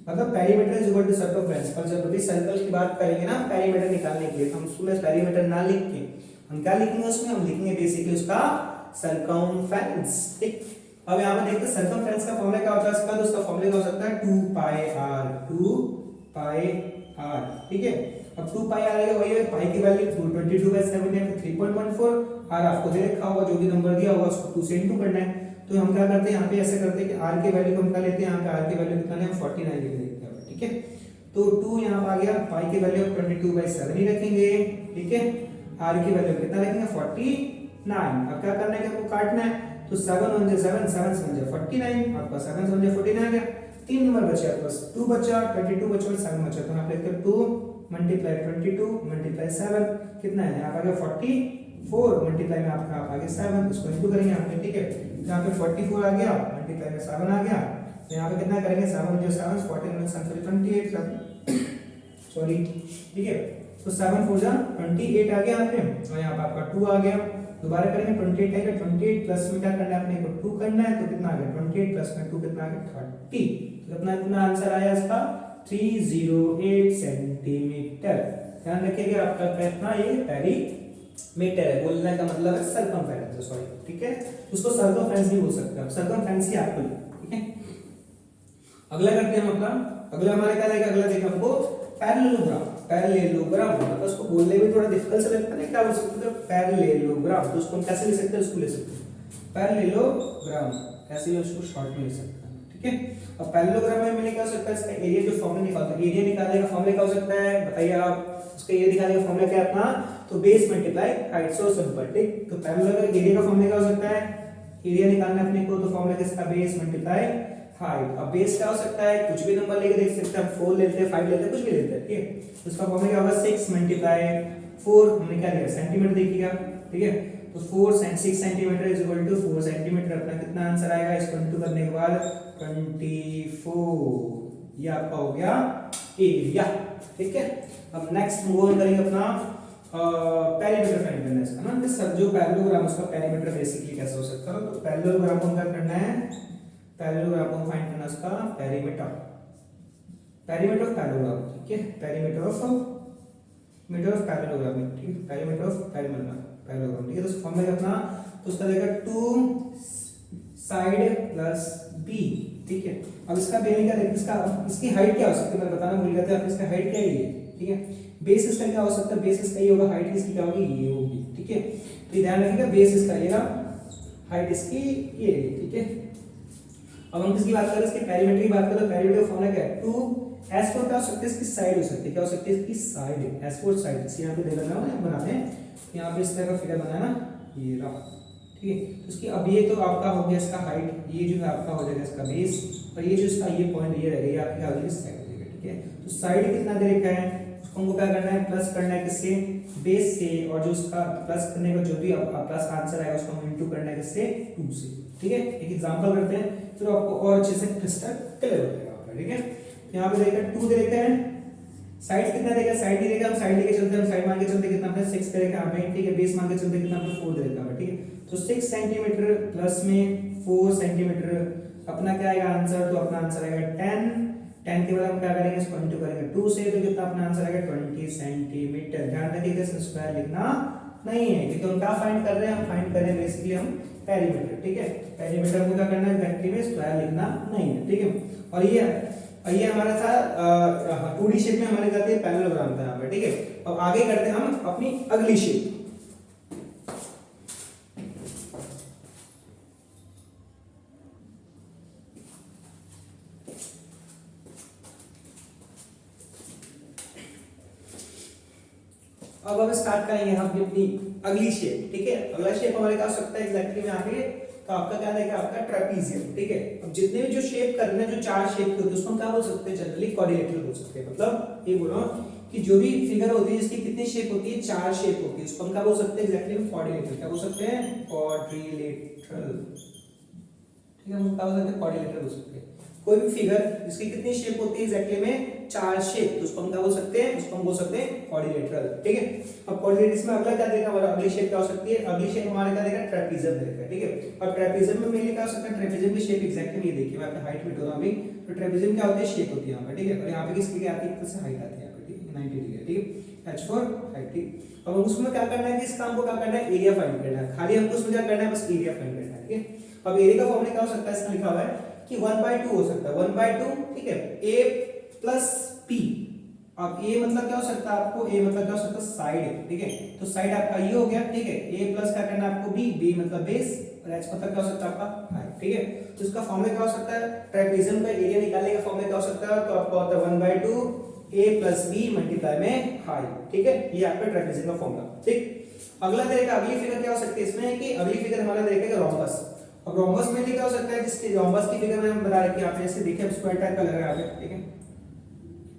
मतलब perimeter is equal to circumference. पर जब भी सर्कल की बात करेंगे ना पेरीमीटर निकालने के लिए, हम उसमें पेरीमीटर ना लिख के हम क्या लिखेंगे उसमें, हम लिखेंगे बेसिकली उसका सर्कमफेरेंस, ठीक। अब यहाँ पे देखते हैं सर्कमफेरेंस का फॉर्मूला क्या होता है इसका, तो उसका फॉर्मूला क्या हो सकता है 2πr, ठीक है। अब 2πr आएगा वही है, पाई की वैल्यू 22/7 है, 3.14, r आपको दे रखा होगा, जो भी नंबर दिया होगा उसको 2 से इंटू करना है। तो हम क्या करते हैं यहाँ पे ऐसे करते हैं कि r की वैल्यू को हम क्या लेते हैं, यहाँ पे r की वैल्यू कितना है 49 लिख देते हैं, ठीक है। तो 2 यहाँ पे आ गया, पाई की वैल्यू 22/7 ही रखेंगे, ठीक है। r की वैल्यू कितना रखेंगे 49। अब क्या करना है कि आपको काटना है, तो 7 1 7 7 7 49, आपका 7 7 49 आ गया। 3 नंबर बचे आपके पास, 2 बचा, 22 बचा और 7 बचा, तो यहाँ पे लिखते 2 मल्टीप्लाई 22 मल्टीप्लाई 7 कितना है, यहाँ पे आ गया 44 मल्टीप्लाई में आपका आ गया 7, इसको इंटू करेंगे यहाँ पे, ठीक है। यहाँ पे 44 आ गया, मल्टीप्लाई में 7 आ गया, तो यहाँ पे कितना करेंगे 7 जो 7 14 7 28 सॉरी, ठीक है। तो 7 4 जा 28 आ गया यहाँ पे, और यहाँ पे आपका 2 आ गया। दोबारा करेंगे 28 आएगा, 28 प्लस में क्या करना है अपने को 2 करना है, तो कितना आ गया 28 प्लस में 2 कितना आ गया 30। तो कितना कितना आंसर आया इसका 308 सेंटीमीटर। ध्यान रखिएगा आपका कितना ये पेरीमीटर है, बोलने का मतलब है सर्कमफेरेंस, सॉरी ठीक है, उसको सर्कमफेरेंस भी बोल सकते हैं, सर्कमफेरेंस ही आपको ठीक है। अगला करते हैं हम अपना, अगला हमारे क्या रहेगा, अगला देखा हमको पैरेललोग्राम। पैरेललोग्राम मतलब उसको बोलने में थोड़ा डिफिकल्ट सा लगता है, क्या बोल सकते हैं पैरेललोग्राम, तो उसको हम कैसे ले सकते हैं, उसको ले सकते हैं पैरेललोग्राम, ऐसे ही उसको शॉर्ट में ले सकते हैं ठीक है। अब पैरेललोग्राम में मैंने क्या हो सकता है, इसका एरिया जो फॉर्मूला निकालता है, एरिया निकालने का फॉर्मूला क्या हो सकता है बताइए आप, उसका एरिया निकालने का फॉर्मूला क्या है अपना, तो base multiply height, so simple ठीक। तो पैरेललोग्राम एरिया का फॉर्मूला क्या हो सकता है, एरिया निकालना अपने को, तो फॉर्मूला किसका बेस मल्टीप्लाई हाइट। अब बेस क्या हो सकता है, कुछ भी नंबर लेके देख सकते हैं, 4 लेते हैं 5 लेते हैं कुछ भी लेते हैं ठीक है। उसका फॉर्मूला क्या होगा 6 मल्टीप्लाई 4, हमने क्या दिया सेंटीमीटर देखिएगा ठीक है। तो 6 centimetre is equal to 4 centimetre, अपना कितना आंसर आएगा, इसको इंटू करने के बाद 24, ये आपका हो गया एरिया ठीक है। अब नेक्स्ट मूव ऑन करेंगे अपना पेरीमीटर फाइंड करना है इसका ना, सर जो पैरेललोग्राम उसका पेरीमीटर बेसिकली कैसे हो सकता है, तो पैरेललोग्राम को क्या करना है, पैरेललोग्राम को फाइंड करना उसका पेरीमीटर, पेरीमीटर ऑफ पैरेललोग्राम ठीक है, पेरीमीटर ऑफ पैरेललोग्राम ठीक है, पेरीमीटर ऑफ पैरेललोग्राम ठीक है। तो फॉर्मूला अपना, तो उसका देगा 2 साइड प्लस बी ठीक है। अब इसका बेरिंग का देखिए, इसका इसकी हाइट क्या हो सकती है, मैं बताना भूल गया था, इसका हाइट क्या है ठीक है। बेस इसका क्या हो सकता है, बेस इसका ये होगा, हाइट इसकी क्या होगी ये होगी ठीक है। तो ध्यान रखिएगा बेस इसका ये रहा, हाइट इसकी ये ठीक है। अब हम किसकी बात कर रहे हैं, इसके पेरीमीटर की बात करें, तो पेरीमीटर फॉर्मूला क्या है 2s4 क्या हो सकती है, इसकी साइड हो सकती है, क्या हो सकती है इसकी साइड, s4 साइड, इसे यहां पे दे देना है, बनाते हैं यहां पे इस तरह का फिगर बनाना ये रहा ठीक है। तो इसकी अब ये तो आपका हो गया इसका हाइट, ये जो है आपका हो जाएगा इसका बेस, और ये जो इसका ये पॉइंट ये रहेगा, ये आपकी क्या हो जाएगी साइड हो जाएगा ठीक है। तो साइड कितना दे रखा है, उसको हमको क्या करना है प्लस करना है किससे, बेस से, और जो उसका प्लस करने का जो भी प्लस आंसर आएगा उसको हम इनटू करना है किससे 2 से ठीक है। एक एग्जांपल करते हैं फिर तो आपको और अच्छे से क्रिस्टल क्लियर हो जाएगा ठीक है। यहाँ पे देखिए 2 दे रखा है, साइड कितना देगा, साइड नहीं देगा, हम साइड लेके चलते हैं, हम साइड मान के चलते कितना अपने 6 दे रखा है यहाँ पे ठीक है, बेस मान के चलते कितना अपने 4 दे रखा है ठीक है। तो 6 सेंटीमीटर प्लस में 4 सेंटीमीटर अपना क्या आएगा आंसर, तो अपना आंसर आएगा 10 के बाद हम क्या करेंगे इसको इंटू करेंगे 2 से, तो कितना अपना आंसर आएगा 20 सेंटीमीटर। ध्यान रखिएगा इसमें स्क्वायर लिखना नहीं है, क्योंकि हम क्या फाइंड कर रहे हैं, हम फाइंड कर रहे हैं बेसिकली हम पेरीमीटर ठीक है। पेरीमीटर को क्या करना है एग्जैक्टली में स्क्वायर लिखना नहीं है ठीक है। और ये हमारा था 2D शेप में हमारे जाते हैं पैरेललोग्राम था यहाँ पे ठीक है। अब आगे करते हैं हम अपनी अगली शेप, अब हम स्टार्ट करेंगे हम अपनी अगली शेप ठीक है। अगला शेप हमारे क्या हो सकता है एग्जैक्टली में यहाँ पे, तो आपका क्या रहेगा आपका ट्रेपीजियम ठीक है। अब जितने भी जो शेप करने हैं जो 4 शेप के होते हैं उसको हम क्या बोल सकते हैं, जनरली क्वाड्रिलेटरल बोल सकते हैं। मतलब ये बोलो कि जो भी फिगर होती है जिसकी कितनी शेप होती है 4 शेप होती है, उसको हम क्या बोल सकते हैं एग्जैक्टली में क्वाड्रिलेटरल, क्या बोल सकते हैं क्वाड्रिलेटरल ठीक है। हम क्या बोल सकते हैं क्वाड्रिलेटरल बोल सकते हैं। कोई भी फिगर जिसकी कितनी शेप होती है एग्जैक्टली में 4 शेप, तो उसको हम क्या बोल सकते हैं, उसको हम बोल सकते हैं क्वाड्रिलेटरल ठीक है। अब क्वाड्रिलेटरल में अगला क्या देगा हमारा, अगली शेप क्या हो सकती है, अगली शेप हमारे क्या देगा ट्रेपीजियम देगा ठीक है। और ट्रेपीजियम में मेनली क्या हो सकता है, ट्रेपीजियम की शेप एग्जैक्टली ये देखिए, मैं आपको हाइट भी बता अभी, तो ट्रेपीजियम क्या होती है शेप होती है यहाँ पे ठीक है। और यहाँ पे किसकी क्या आती है, इक्वल से हाइट आती है यहाँ पे ठीक है 90 डिग्री ठीक है, h for हाइट ठीक। अब उसमें क्या करना है कि इस काम को क्या करना है एरिया फाइंड करना है, खाली हमको उसमें क्या करना है बस एरिया फाइंड करना है ठीक है। अब एरिया का फॉर्मूला क्या हो सकता है, इसमें लिखा हुआ है कि 1/2 हो सकता है, 1/2 ठीक है, a प्लस p। अब a मतलब क्या हो सकता है आपको, a मतलब क्या हो सकता है साइड ठीक है। तो साइड आपका ये हो गया ठीक है, a प्लस क्या करना है आपको b मतलब बेस, और h मतलब क्या हो सकता है आपका हाइट ठीक है। तो इसका फॉर्मूला क्या हो सकता है, ट्रेपीजियम का एरिया निकालने का फॉर्मूला क्या हो सकता है, तो आपका होता है 1/2 a प्लस b मल्टीप्लाई में हाइट ठीक है। ये आपका ट्रेपीजियम का फॉर्मूला ठीक। अगला देखा अगली फिगर क्या हो सकती है इसमें, कि अगली फिगर हमारा देखेगा रोम्बस। अब रोम्बस में क्या हो सकता है, जिसके रोम्बस की फिगर में हम बता रहे हैं कि आप जैसे देखिए स्क्वायर टाइप का लग रहा है यहाँ पे ठीक है,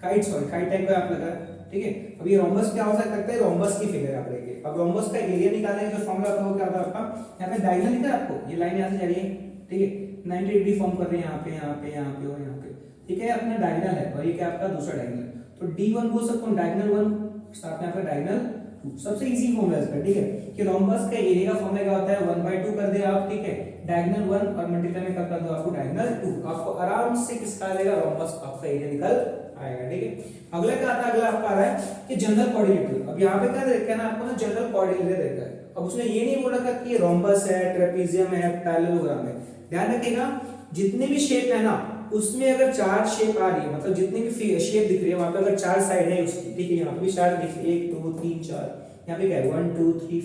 काइट टाइप का आप लगा है ठीक है। अब ये रोम्बस क्या हो सकता है, रोम्बस की फिगर आप देखिए। अब रोम्बस का एरिया निकालने का जो फॉर्मूला आपका वो क्या होता है आपका, यहाँ पे डायगोनल लिखा है आपको, ये लाइन यहाँ से जा रही है ठीक है, 90 डिग्री फॉर्म कर रहे हैं यहाँ पे यहाँ पे यहाँ पे और यहाँ पे ठीक है, अपना डायगोनल है, और ये क्या आपका दूसरा डायगोनल है। तो D1 बोल सकता हूँ डायगोनल 1 साथ में आपका डायगोनल 2। सबसे इजी फॉर्मूला इसका, ठीक है, कि रोम्बस का एरिया का फॉर्मूला क्या होता है 1/2 कर दे आप, ठीक है, डायगोनल 1 और मल्टीप्लाई में कर दो आपको डायगोनल 2, आपको आराम से किसका आ जाएगा रोम्बस आपका एरिया निकल आएगा, ठीक है। अगला क्या आता है, अगला आपका आ रहा है कि जनरल कोऑर्डिनेटर। अब यहाँ पे क्या देखा है ना आपको ना जनरल कोऑर्डिनेटर देखा है। अब उसने ये नहीं बोला था कि रोम्बस है, ट्रेपेजियम है, पैरेललोग्राम है। ध्यान रखिएगा जितने भी शेप है ना उसमें अगर 4 शेप आ रही है, मतलब जितनी भी शेप दिख रही है वहां पे अगर 4 साइड है उसकी, ठीक है, यहाँ पे भी 4 दिखी 1 2 3 4, यहाँ पे क्या है 1 2 3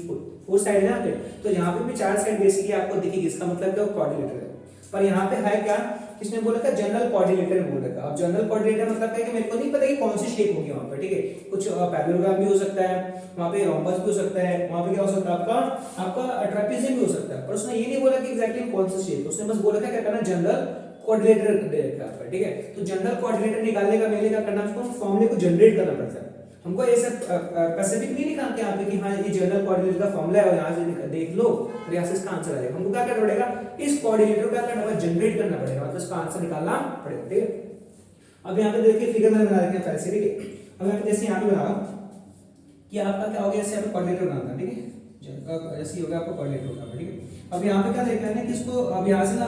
4 साइड है यहाँ पे, तो यहाँ पे भी 4 साइड बेसिकली आपको दिखेगी, इसका मतलब क्या कोऑर्डिनेटर है। पर यहाँ पे है क्या, किसने बोला था जनरल कोऑर्डिनेटर बोल रखा। अब जनरल कोऑर्डिनेटर मतलब है कि मेरे को नहीं पता कि कौन सी शेप होगी वहां पर, ठीक है, कुछ पैरेललोग्राम भी हो सकता है, वहां पे रोम्बस भी हो सकता है, वहां पे क्या हो सकता है आपका ट्रेपेजियम भी हो सकता है, पर उसने ये नहीं बोला कि एग्जैक्टली कौन सी शेप, उसने बस बोला था क्या करना जनरल कोऑर्डिनेटर दे रखा है, ठीक है। तो जनरल कोऑर्डिनेटर निकालने का मेरे क्या करना है, उसको फॉर्मूले को जनरेट करना पड़ता है। हमको ये सब स्पेसिफिक नहीं लिखा कि यहाँ पे कि हाँ ये जनरल कोऑर्डिनेटर का फॉर्मूला है और यहाँ से देख लो और यहाँ से इसका आंसर आ जाएगा। हमको क्या करना पड़ेगा, इस कोऑर्डिनेटर को क्या करना पड़ेगा जनरेट करना पड़ेगा, मतलब इसका आंसर निकालना पड़ेगा, ठीक है। अब यहाँ पे देखिए फिगर मैंने बना रखी है पहले से, ठीक है। अब यहाँ पे जैसे यहाँ पे बना रहा हूँ कि आपका क्या हो गया, जैसे आपको कोऑर्डिनेटर बनाना है, ठीक है, जैसे हो गया आपको कोऑर्डिनेटर होगा, ठीक है। अब यहाँ पे क्या देखना है कि इसको अब यहाँ से ना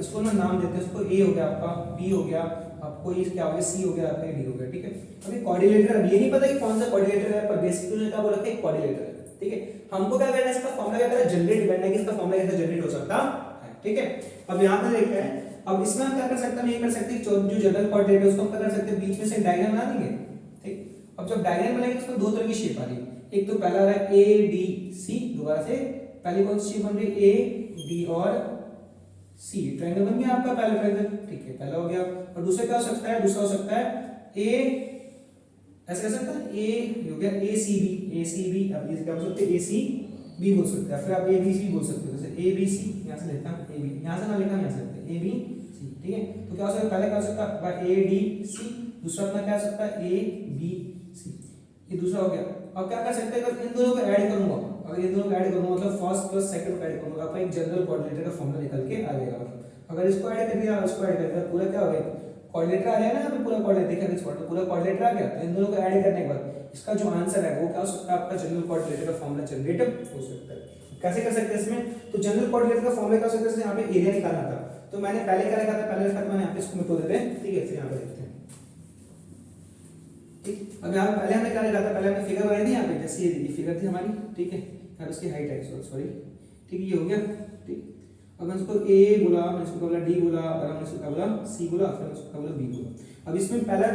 इसको ना नाम देते हैं, इसको ए हो गया आपका, बी हो गया आपको, ये क्या हो गया, सी हो गया आपका, डी हो गया, ठीक है। अभी कोऑर्डिनेटर अब ये नहीं पता कि कौन सा कोऑर्डिनेटर है, पर बेसिकली क्या बोला कि कोऑर्डिनेटर है, ठीक है। हमको क्या करना है, इसका फॉर्मूला क्या करना है जनरेट करना है कि इसका फॉर्मूला कैसे जनरेट हो सकता है, ठीक है। अब यहाँ पे देखते हैं, अब इसमें हम क्या कर सकते हैं, ये कर सकते हैं जो जनरल कोऑर्डिनेटर है उसको हम क्या कर सकते हैं बीच में से डायग्राम बना देंगे, ठीक। अब जब डायग्राम बनाएंगे उसमें दो तरह की शेप आ रही है, एक तो पहला आ रहा है ए डी सी, दोबारा से पहली कौन सी शेप बन रही है ए डी और सी, ट्रायंगल बन गया आपका पहला ट्रायंगल, ठीक है, पहला हो गया। और दूसरा क्या हो सकता है, दूसरा हो सकता है ए, ऐसे कर सकता है ए हो गया ए सी बी, अब ये क्या बोल सकते हैं ए सी बी बोल सकते हैं, फिर आप ए बी सी बोल सकते हो, जैसे ए बी सी यहाँ से लेता हूँ, ए बी यहाँ से ना लिखा यहाँ से लेते हैं ए बी सी, ठीक है। तो क्या हो सकता है, पहले क्या हो सकता है ए डी सी, दूसरा अपना क्या हो सकता है ए बी सी, ये दूसरा हो गया। अब क्या कर सकते हैं, अगर इन दोनों को ऐड करूंगा, अगर इन दोनों को ऐड करूंगा मतलब फर्स्ट प्लस सेकंड को ऐड करूंगा, आपका एक जनरल कोऑर्डिनेटर का फॉर्मूला निकल के आ जाएगा। अगर इसको ऐड कर दिया इसको ऐड कर दिया पूरा क्या हो गया कोऑर्डिनेटर आ जाएगा ना, पूरा कोऑर्डिनेटर देखा इस तो पूरा कोऑर्डिनेटर आ गया। तो इन दोनों को ऐड करने के बाद इसका जो आंसर है वो क्या हो सकता है, आपका जनरल कोऑर्डिनेटर का फॉर्मूला जनरेट हो सकता है। कैसे कर सकते हैं इसमें, तो जनरल कोऑर्डिनेटर का फॉर्मूला क्या हो सकता है, यहाँ पे एरिया निकालना था, तो मैंने पहले क्या लिखा था, पहले लिखा था मैंने यहाँ पे इसको मिटा देते हैं, ठीक है, फिर यहाँ पे देखते हैं, ठीक। अब यहाँ पहले हमने क्या लिखा था, पहले हमने फिगर बनाई थी यहाँ पे, जैसे ये फिगर थी हमारी, ठीक है, अब इसकी हाइट है सॉरी, ठीक, ये हो गया, ठीक। अब मैंने इसको ए बोला, मैंने इसको बोला डी बोला, और मैंने इसको बोला सी बोला, फिर इसको बोला बी बोला। अब इसमें पहला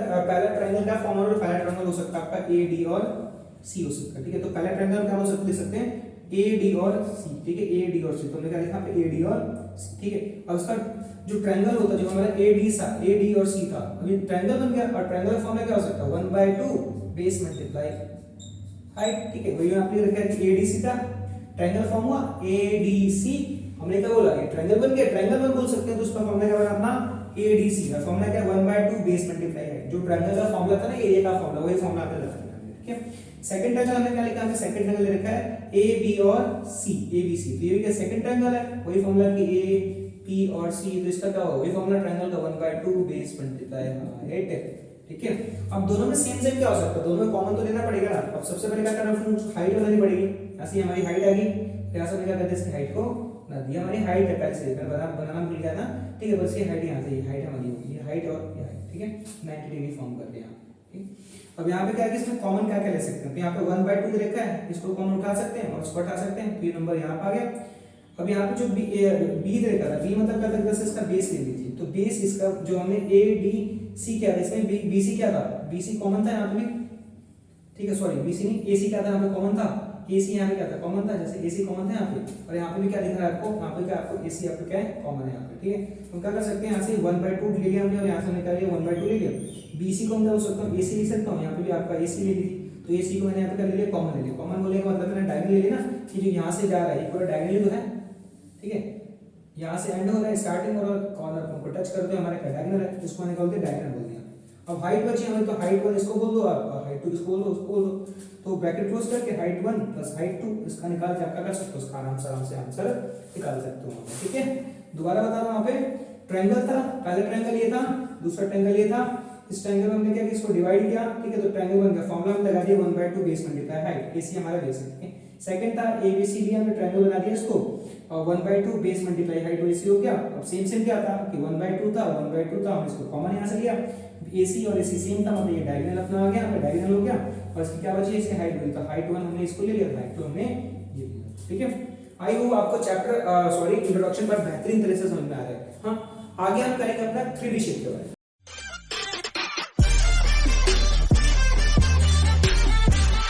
ट्रायंगल का फॉर्म और पहला ट्रायंगल हो सकता है आपका ए डी और सी हो सकता है, ठीक है। तो पहला ट्रायंगल क्या हो सकता है, लिख सकते हैं ए डी और सी, ठीक है, ए डी और सी, तो हमने क्या लिखा पे ए डी और सी, ठीक है। अब इसका जो ट्रायंगल होता है जो हमारा ए डी और सी था, अभी ट्रायंगल बन गया, और ट्रायंगल फॉर्म में क्या हो सकता है 1/2 बेस मल्टीप्लाई हाइट, ठीक है। वही आपने लिखा है ए डी सी का ट्रायंगल फॉर्म हुआ ए डी सी, हमने क्या बोला ये ट्रायंगल बन गया, ट्रायंगल में बोल सकते हैं, तो उसका फॉर्मूला क्या बना अपना ए डी सी का फॉर्मूला क्या 1/2 बेस मल्टीप्लाई हाइट, जो ट्रायंगल का फॉर्मूला था ना एरिया का फॉर्मूला, वही फॉर्मूला पे लगा दिया, ठीक है। सेकंड ट्रायंगल हमने क्या लिखा है, सेकंड ट्रायंगल ले रखा है ए बी और सी, ए बी सी, तो ये भी क्या सेकंड ट्रायंगल है, वही फॉर्मूला कि ए पी और सी, तो इसका क्या होगा वही फॉर्मूला ट्रायंगल का 1/2 बेस मल्टीप्लाई हाइट, ठीक है। अब दोनों में सेम क्या हो सकता है, दोनों में कॉमन तो लेना पड़ेगा ना। अब सबसे पहले क्या करना है, हाइट बनानी पड़ेगी, ऐसे हमारी हाइट आ गई, यहाँ से क्या करते हैं इसकी हाइट को ना दिया, हमारी हाइट है पहले से बनाना मिल गया था, ठीक है, बस ये हाइट यहाँ से ये हाइट हमारी होगी, ये हाइट और ये हाइट, ठीक है, 90 डिग्री फॉर्म कर दिया, ठीक। अब यहाँ पे क्या है कि इसमें कॉमन क्या क्या ले सकते हैं, तो यहाँ पे 1/2 दे रखा है, इसको कॉमन उठा सकते हैं और इसको हटा सकते हैं, तो ये नंबर यहाँ पे आ गया। अब यहाँ पे जो बी दे रखा था, बी मतलब क्या था, जैसे इसका बेस ले लीजिए, तो बेस इसका जो हमने ए डी सी क्या था, इसमें बी सी क्या था, बी सी कॉमन था यहाँ पे, ठीक है, सॉरी बी सी नहीं ए सी क्या था यहाँ पे कॉमन था, ए सी यहाँ पे क्या था कॉमन था, जैसे ए सी कॉमन था यहाँ पे, और यहाँ पे भी क्या दिख रहा है आपको, यहाँ पे क्या आपको ए सी आपको क्या है कॉमन है यहाँ पे, ठीक है। तो क्या कर सकते हैं, यहाँ से 1/2 ले लिया हमने और यहाँ से निकालिए 1/2 ले लिया, बी सी को हम क्या बोल सकता हूँ ए सी लिख सकता हूँ, यहाँ पे भी आपका ए सी ले ली, तो ए सी को मैंने यहाँ पे क्या ले लिया कॉमन ले लिया, कॉमन बोलने का मतलब मैंने डायगोनल ले लिया ना, कि जो यहाँ से जा रहा है ये पूरा डायगोनल तो है, ठीक है, यहाँ से एंड हो रहा है स्टार्टिंग और कॉर्नर को टच करते हैं हमारे डायगोनल है, इसको मैंने बोलते हैं डायगोनल बोल दिया। अब हाइट बची हमें, तो हाइट 1 इसको बोल दो आप, हाइट 2 इसको बोल दो, उसको बोल दो, तो ब्रैकेट क्लोज करके हाइट 1 प्लस हाइट 2 इसका निकाल के आप क्या कर सकते हो, उसका आराम से आंसर निकाल सकते हो, ठीक है। दोबारा बता रहा हूं, यहाँ पे ट्रायंगल था, पहला ट्रायंगल ये था, दूसरा ट्रायंगल ये था, इस ट्रायंगल में हमने क्या किया, इसको डिवाइड किया, ठीक है, तो ट्रायंगल बन गया, फॉर्मूला में लगा दिया 1/2 बेस मल्टीप्लाई हाइट, एसी हमारा बेस है, ठीक है। सेकंड था एबीसीडी, हमने ट्रायंगल बना दिया इसको, और 1/2 बेस मल्टीप्लाई हाइट एसी हो गया। अब सेम सेम क्या था कि 1/2 था, 1/2 था, हम इसको कॉमन यहां से लिया, एसी और एसी सेम था, मतलब ये डायगोनल अपना आ गया, डायगोनल हो गया, और इसकी क्या बची, इसकी हाइट बनी, तो हाइट 1 हमने इसको ले लिया, हाइट 2 हमने ये लिया, ठीक है। आई होप आपको चैप्टर इंट्रोडक्शन पर बेहतरीन तरह से समझ में आ रहा है। हाँ, आगे हम करेंगे अपना 3D शेप के बारे में।